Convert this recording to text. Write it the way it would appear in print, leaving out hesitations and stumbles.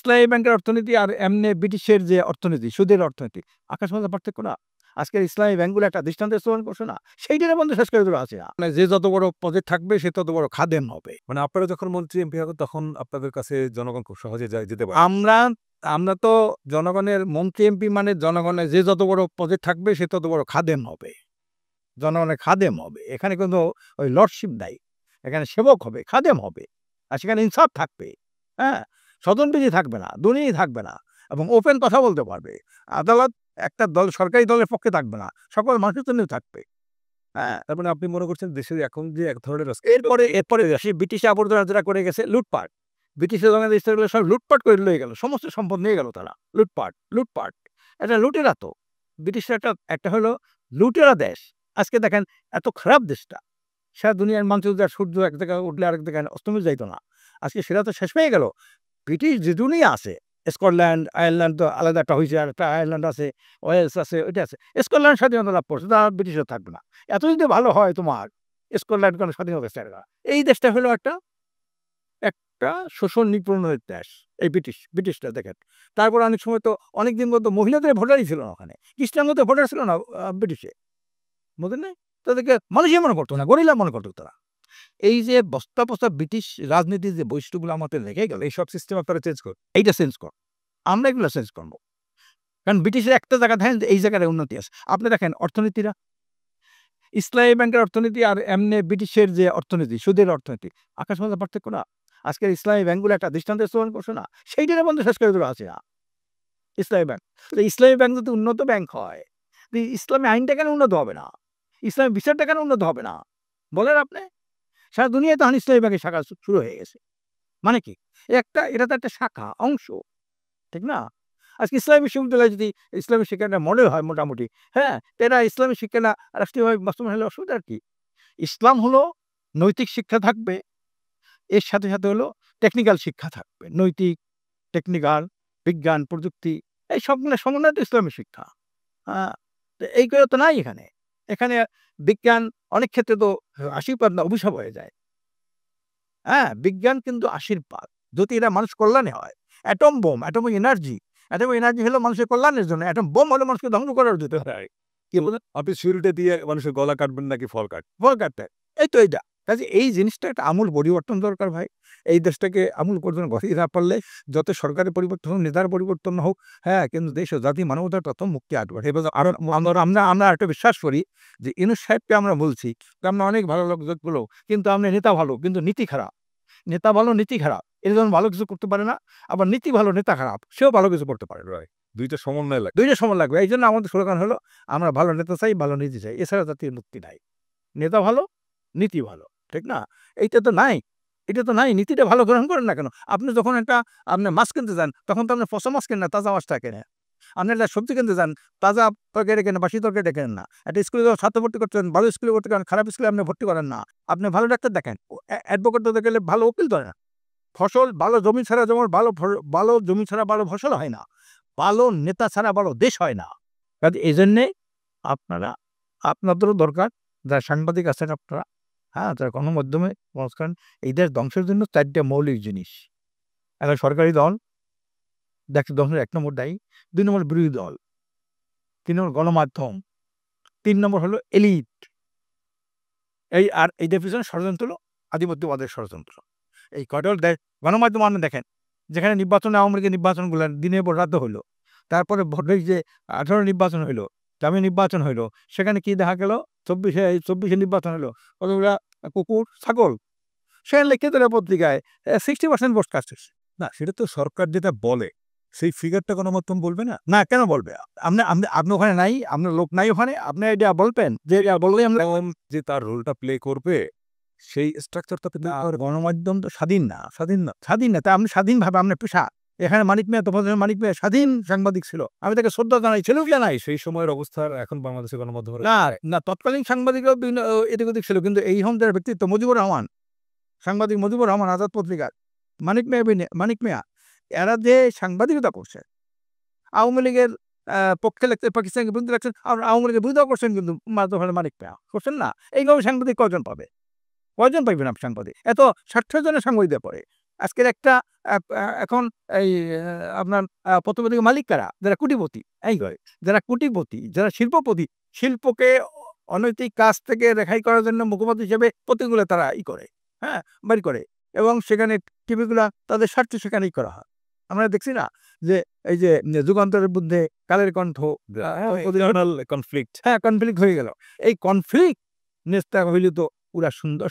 ইসলামী ব্যাংকের অর্থনীতি আর এমনি ব্রিটিশের যে অর্থনীতি, সুদের অর্থনীতি, আকাশ পাতাল পার্থক্য না? আজকের ইসলামী ব্যাংকগুলো একটা দৃষ্টান্ত স্থাপন করছে না? সেইটার মধ্যে শেষ করে দেওয়া আছে না। মানে যে যত বড় পদে থাকবে সে তত বড় খাদেম হবে। মানে আপনারা যখন মন্ত্রী এমপি হবেন তখন আপনাদের কাছে জনগণ খুব সহজে যেতে পারে। আমরা তো জনগণের মন্ত্রী এমপি মানে জনগণের যে যত বড় পদে থাকবে সে তত বড় খাদেম হবে, জনগণের খাদেম হবে। এখানে কিন্তু ওই লর্ডশিপ নাই, এখানে সেবক হবে, খাদেম হবে। আর সেখানে ইনসাফ থাকবে, হ্যাঁ, স্বজনপ্রীতি থাকবে না, দুর্নীতি থাকবে না, এবং ওপেন কথা বলতে পারবে। আদালত একটা দল সরকারি দলের পক্ষে থাকবে না, সকল মানুষের জন্য থাকবে। হ্যাঁ, তার মানে আপনি মনে করছেন দেশের এখন যে এক ধরনের এরপরে সেই ব্রিটিশ আবর্জনা যারা করে গেছে লুটপাট, ব্রিটিশের বাংলাদেশ সব লুটপাট করে লয়ে গেল, সমস্ত সম্পদ নিয়ে গেল তারা। লুটপাট এটা লুটেরা তো। ব্রিটিশরা একটা হলো লুটেরা দেশ। আজকে দেখেন এত খারাপ দেশটা, সারা দুনিয়ার মানচিত্রে সূর্য এক জায়গায় উঠলে আরেক জায়গায় অস্তমিত যাইতো না। আজকে সেটা তো শেষ হয়ে গেল। ব্রিটিশ যে দুনিয়া আছে, স্কটল্যান্ড আয়ারল্যান্ড তো আলাদা একটা হয়েছে, আর একটা আয়ারল্যান্ড আছে, ওয়েলস আছে, ওইটা আছে। স্কটল্যান্ড স্বাধীনতা লাভ করছে, তা ব্রিটিশরা থাকবে না। এত যদি ভালো হয় তোমার স্কটল্যান্ড কোনো স্বাধীনতা চায় না। এই দেশটা হলো একটা একটা শোষণ নিপীড়নের দেশ, এই ব্রিটিশটা দেখেন। তারপর অনেক সময় তো অনেকদিন পর্যন্ত মহিলাদের ভোটারই ছিল না ওখানে, খ্রিস্টানদের ভোটার ছিল না ব্রিটিশে, বুঝলেন না? তাদেরকে মানুষই মনে করতো না, গরিলা মনে করতো তারা। এই যে বস্তা বস্তা ব্রিটিশ রাজনীতির যে বৈশিষ্ট্যগুলো আমাদের রেখে গেল, এইসব সিস্টেম আপনারা চেঞ্জ করুন। এইটা চেঞ্জ কর, আমরা এগুলো চেঞ্জ করবো। কারণ ব্রিটিশের একটা জায়গা দেখেন এই জায়গায় উন্নতি আছে। আপনি দেখেন অর্থনীতিরা, ইসলামী ব্যাংকের অর্থনীতি আর এমনি ব্রিটিশের যে অর্থনীতি, সুদের অর্থনীতি, আকাশ পাতাল পার্থক্য না? আজকের ইসলামী ব্যাংকগুলো একটা দৃষ্টান্ত স্থাপন করছে না? সেইটার মধ্যে শেষ করে দেওয়া আছে না ইসলামী ব্যাংক। তো ইসলামী ব্যাংক যদি উন্নত ব্যাংক হয়, ইসলামী আইনটা কেন উন্নত হবে না? ইসলামী বিচারটা কেন উন্নত হবে না বলেন আপনি? সারা দুনিয়ায় তখন ইসলামী ব্যাংকের শাখা শুরু হয়ে গেছে। মানে কি? এটা তো একটা শাখা অংশ, ঠিক না? আজকে ইসলামী বিশ্ববিদ্যালয় যদি ইসলামী শিক্ষাটা মডেল হয় মোটামুটি, হ্যাঁ, তো এরা ইসলামী শিক্ষাটা রাষ্ট্রীয়ভাবে বাস্তবায়ন হলে অসুবিধার কি? ইসলাম হলো নৈতিক শিক্ষা থাকবে, এর সাথে সাথে হলো টেকনিক্যাল শিক্ষা থাকবে। নৈতিক, টেকনিক্যাল, বিজ্ঞান, প্রযুক্তি, এই সবগুলো সমন্বয় তো ইসলামী শিক্ষা। হ্যাঁ, তো এইগুলো তো নাই এখানে। এখানে বিজ্ঞান অনেক ক্ষেত্রে তো আশীর্বাদ না অভিশাপ হয়ে যায়। হ্যাঁ, বিজ্ঞান কিন্তু আশীর্বাদ, যদি এরা মানুষ কল্যাণে হয়। অ্যাটম বোম, অ্যাটমিক এনার্জি হলো মানুষের কল্যাণের জন্য। অ্যাটম বোম হলো মানুষকে ধ্বংস করার যেতে হয়। কি বলেন? আপনি ছুরিটা দিয়ে মানুষের গলা কাটবেন নাকি ফল কাটবেন? ভয় কাটতে হয়। এই তো এইটা। কাজে এই জিনিসটা একটা আমূল পরিবর্তন দরকার ভাই। এই দেশটাকে আমূল পরিবর্তন করতে না পারলে যত সরকারের পরিবর্তন হোক, নেতার পরিবর্তন হোক, হ্যাঁ, কিন্তু দেশ ও জাতি মানবতার তত মুক্তি আসবে। এবার আরো আমরা একটা বিশ্বাস করি যে ইউনূস সাহেবকে আমরা বলছি যে আমরা অনেক ভালো লোকগুলো, কিন্তু আমরা নেতা ভালো কিন্তু নীতি খারাপ। নেতা ভালো, নীতি খারাপ। এরা যেমন ভালো কিছু করতে পারে না, আবার নীতি ভালো, নেতা খারাপ, সেও ভালো কিছু করতে পারে না। রাইট। ২ টা সমন্বয় লাগে। ২ টা সময় লাগবে। এইজন্য আমাদের স্লোগান হলো আমরা ভালো নেতা চাই, ভালো নীতি চাই। এছাড়া জাতির মুক্তি নাই। নেতা ভালো, নীতি ভালো। ঠিক না? এইটা তো নাই। এটা তো নাই। নীতিটা ভালো গ্রহণ করেন না কেন? আপনি যখন আপনি মাছ কিনতে যান, তখন তো আপনি পচা মাছ কেনেন না, তাজা মাছটা কেনেন। আপনি একটা সবজি কিনতে যান, তাজা তরকারি কেনেন, বাসি তরকারিটা কেনেন না। একটা স্কুলে যখন ছাত্র ভর্তি করতেন, ভালো স্কুলে ভর্তি করেন, খারাপ স্কুলে আপনি ভর্তি করেন না। আপনি ভালো ডাক্তার দেখেন, অ্যাডভোকেট হতে গেলে ভালো উকিল ধরেন। ফসল ভালো জমি ছাড়া যেমন ভালো জমি ছাড়া ভালো ফসল হয় না, ভালো নেতা ছাড়া ভালো দেশ হয় না। কাজে এজন্যে আপনাদেরও দরকার, যারা সাংবাদিক আছেন আপনারা, হ্যাঁ, যারা গণমাধ্যমে কাজ করেন, এই দেশ ধ্বংসের জন্য ৪ টা মৌলিক জিনিস। একটা সরকারি দল, দেশের ধ্বংসের ১ নম্বর দায়ী। ২ নম্বর বিরোধী দল। ৩ নম্বর গণমাধ্যম। ৩ নম্বর হলো এলিট। এইটার পিছনে ষড়যন্ত্র হলো আধিপত্যবাদের ষড়যন্ত্র। এই কয়টা হলো গণমাধ্যম। আপনি দেখেন যেখানে নির্বাচনে আওয়ামী লীগের নির্বাচনগুলো দিনের পর রাত হইলো, তারপরে ভোটের যে ১৮ নির্বাচন হইলো, দামি নির্বাচন হইলো, সেখানে কি দেখা গেল? ২৪শে নির্বাচন হলো, কতগুলা কুকুর, ছাগল। সেখানে লিখে দিল পত্রিকায় 60% ভোট কাস্ট হচ্ছে। না, সেটা তো সরকার যেটা বলে, সেই ফিগারটা গণমাধ্যম বলবে না? না, কেন বলবে? আপনি ওখানে নাই, আপনার লোক নাই ওখানে, আপনি এটা বলবেন যে বললেই আমরা। যে তার রোলটা প্লে করবে, সেই স্ট্রাকচারটা তো গণমাধ্যম তো স্বাধীন না, স্বাধীন না। তা আপনি স্বাধীনভাবে আপনার পেশা। এখানে মানিক মিয়া, মানিক মিয়া স্বাধীন সাংবাদিক ছিল, আমি তাকে শ্রদ্ধা জানাই, ছিল কি নাই? সেই সময়ের অবস্থার এখন বাংলাদেশের গণমাধ্যমের না না, তৎকালীন সাংবাদিকরাও বিভিন্ন এদিক ওদিক ছিল, কিন্তু এই যার ব্যক্তিত্ব, মুজিবুর রহমান, সাংবাদিক মুজিবুর রহমান, আজাদ পত্রিকার মানিক মিয়া, এরা যে সাংবাদিকতা করছে, আওয়ামী লীগের পক্ষে লিখতে, পাকিস্তানের বিরুদ্ধে লিখছেন, আর আওয়ামী লীগের বিরুদ্ধেও করছেন, কিন্তু মানিক মিয়া করছেন না। এইভাবে সাংবাদিক কয়জন পাবে? কয়জন পাইবেন আপনি সাংবাদিক? এত ৬০ জনের সাংবাদিকদের পড়ে, আজকের একটা এখন এই আপনার পত্র-পত্রিকার মালিক কারা? যারা কোটিপতি, এই যারা কোটিপতি, যারা শিল্পপতি, শিল্পকে অনৈতিক কাজ থেকে রেহাই করার জন্য মুখপাত্র হিসেবে পত্রিকাগুলো তারা করে, হ্যাঁ? বাড়ি করে এবং সেখানে টিভিগুলা তাদের স্বার্থ সেখানেই করা হয়। আমরা দেখছি না যে এই যে যুগান্তরের মধ্যে কালের কণ্ঠ কনফ্লিক্ট কনফ্লিক্ট হয়ে গেল। এই কনফ্লিক্ট নেসটা হইলে তো পুরা সুন্দর